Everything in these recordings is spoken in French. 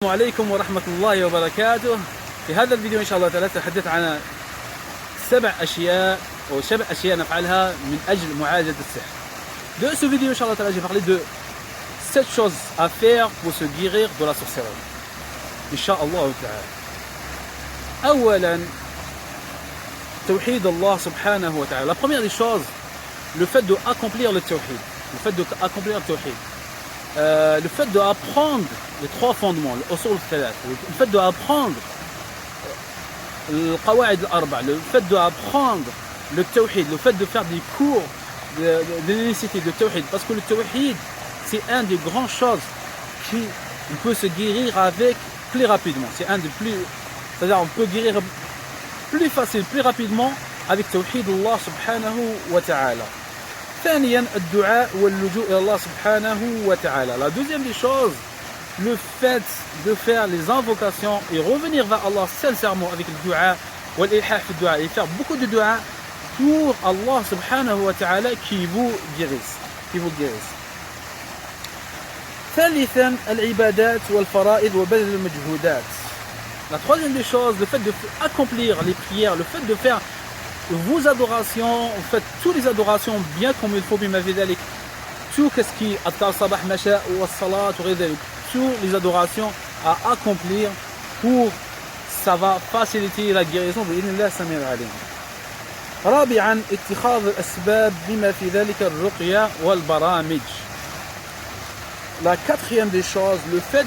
السلام عليكم ورحمة الله وبركاته. في هذا الفيديو إن شاء الله تعالى سأتحدث عن 7 أشياء أو 7 أشياء نفعلها من أجل معالجة السحر. De ce vidéo إن شاء الله تعالى j'ai parlé de 7 choses à faire pour se guérir de la sorcellerie. إن شاء الله تعالى. أولا توحيد الله سبحانه وتعالى. La première des choses, le fait d'accomplir le tawhid. Le fait d'accomplir le tawhid. Le fait d'apprendre les 3 fondements, l'usul al-thalath, le fait d'apprendre le qawaid al-arba', le fait d'apprendre le tawhid, le fait de faire des cours de l'unicité de tawhid, parce que le tawhid c'est un des grandes choses qui peut se guérir avec plus rapidement. C'est un des plus, c'est-à-dire on peut guérir plus facile, plus rapidement avec tawhid Allah subhanahu wa ta'ala. ثانيا الدعاء واللجوء إلى الله سبحانه وتعالى. La deuxième des choses, le fait de faire les invocations et revenir vers Allah sincèrement avec le dua والإلحاح في الدعاء et faire beaucoup de dua pour Allah subhanahu wa ta'ala qui vous guérisse. ثالثا العبادات والفرائض وبذل المجهودات. La troisième des choses, le fait d'accomplir les prières, le fait de faire vos adorations, vous faites toutes les adorations bien comme il faut, bima fi dhalik, tout ce qui est adkar sabah masha ou as-salat ou ghayr dhalik, toutes les adorations à accomplir pour ça va faciliter la guérison باذن samir alim. رابعا اتخاذ الاسباب بما في ذلك الرقية والبرامج. La quatrième des choses, le fait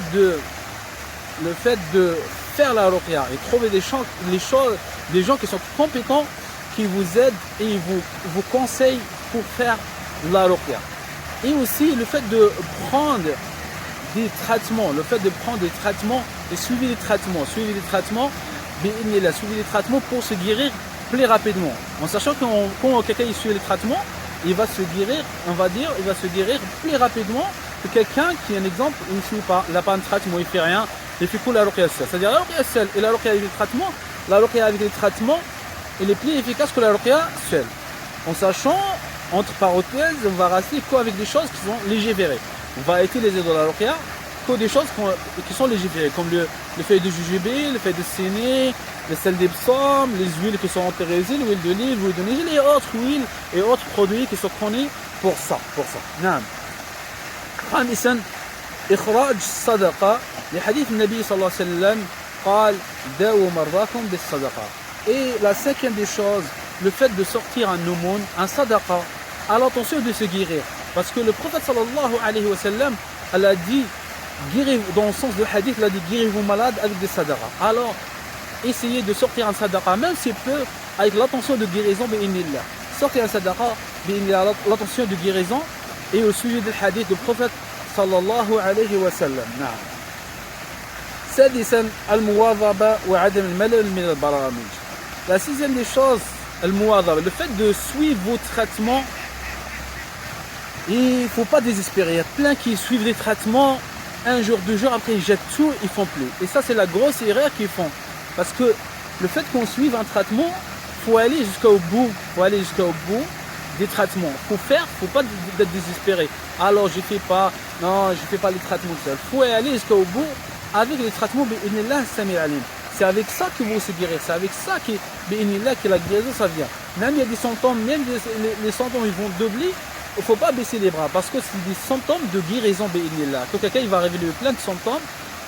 de faire la ruqya et trouver des gens qui sont compétents qui vous aident et vous conseillent pour faire la ruqya. Et aussi le fait de prendre des traitements, et suivre les traitements pour se guérir plus rapidement. En sachant que quand quelqu'un suit les traitements, il va se guérir plus rapidement que quelqu'un qui, un exemple, il ne suit pas, il n'a pas un traitement, il ne fait rien, il fait que la ruqya seule. C'est-à-dire la ruqya seule et la ruqya avec les traitements, il est plus efficace que la ruqya seule. En sachant, entre parenthèses, on va rester qu'avec des choses qui sont légiférées. On va utiliser de la ruqya que des choses qui sont légiférées, comme le feuille de jujube, le feuille de séné, le sel d'Epsom, les huiles qui sont autorisées, l'huile d'olive, l'huile de nigel et autres huiles et autres produits qui sont connus pour ça. نعم. خامسا إخراج الصدقة لحديث النبي صلى الله عليه وسلم قال داووا مرضاكم بالصدقة. Et la cinquième des choses, le fait de sortir un aumône, un sadaqa, à l'intention de se guérir. Parce que le prophète sallallahu alayhi wa sallam, elle a dit, dans le sens de hadith, il a dit, guérir vos malades avec des sadaqa. Alors, essayez de sortir un sadaqa, même si peu, avec l'intention de guérison, bi'inillah. Sortir un sadaqa, bi'inillah, l'intention de guérison, et au sujet du hadith du prophète sallallahu alayhi wa sallam. سادسا المواظبة وعدم الملل من البرامج. La sixième des choses, le fait de suivre vos traitements, il ne faut pas désespérer. Il y a plein qui suivent les traitements, un jour, 2 jours, après ils jettent tout, ils ne font plus. Et ça c'est la grosse erreur qu'ils font. Parce que le fait qu'on suive un traitement, il faut aller jusqu'au bout. Des traitements. Il faut pas être désespéré. Alors je ne fais pas les traitements seuls. Il faut aller jusqu'au bout avec les traitements, c'est avec ça qu'ils vont se guérir, c'est avec ça que la guérison ça vient. Même il y a des symptômes, les symptômes ils vont doubler, il ne faut pas baisser les bras parce que c'est des symptômes de guérison. Quand quelqu'un il va révéler plein de symptômes,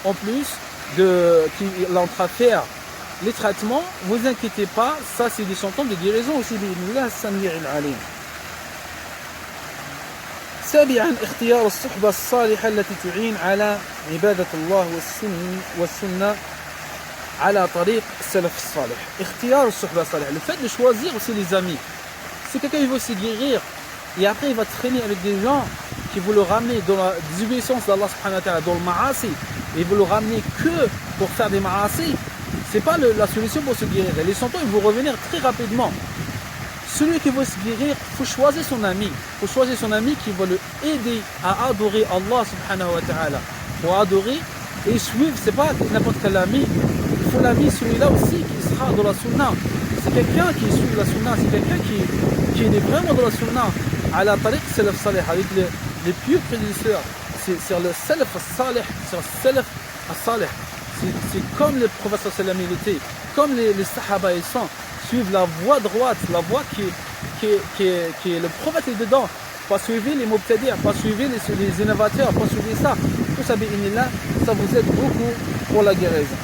en plus qu'il est en train de faire les traitements, ne vous inquiétez pas, ça c'est des symptômes de guérison aussi. سابعا اختيار الصحبة الصالحة التي تعين على عبادة الله والسنة على طريق السلف الصالح. اختيار الصحبة الصالحة, le fait de choisir aussi les amis. Si quelqu'un il veut se guérir et après il va traîner avec des gens qui vont le ramener dans la désobéissance d'Allah subhanahu wa ta'ala, dans le ma'asi, et ils vont le ramener que pour faire des ma'asi, c'est pas la solution pour se guérir. Et les symptômes ils vont revenir très rapidement. Celui qui veut se guérir, il faut choisir son ami. Il faut choisir son ami qui va le aider à adorer Allah subhanahu wa ta'ala. Pour adorer et suivre, c'est pas n'importe quel ami. Il faut l'ami, celui-là aussi qui sera dans la sunna. C'est quelqu'un qui suit la sunna, c'est quelqu'un qui est vraiment dans la sunna. À la tariq salaf salih, avec les pieux prédécesseurs. C'est sur le salaf salih, sur le salaf as-salih. C'est comme le prophète sallallahu alayhi wa sallam il était, comme les sahaba ils sont, suivent la voie droite, la voie qui est le prophète est dedans. Pas suivre les mubtadi'ah, pas suivre les innovateurs, pas suivre ça. Tout ça, bi'inillah, ça vous aide beaucoup pour la guérison.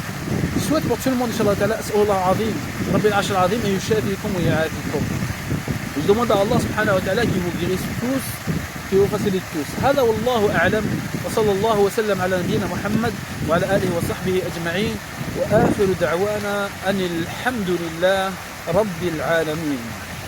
Je souhaite pour tout le monde, Inch'Allah ta'ala, As'Allah azim, Rabbil Arsh al-Azim, et yushafikum wa ya'afikum. Je demande à Allah subhanahu wa ta'ala qui vous guérisse tous, qui vous facilite tous. هذا والله أعلم وصلى الله وسلم على نبينا محمد وعلى آله وصحبه أجمعين وآخر دعوانا أن الحمد لله رب العالمين.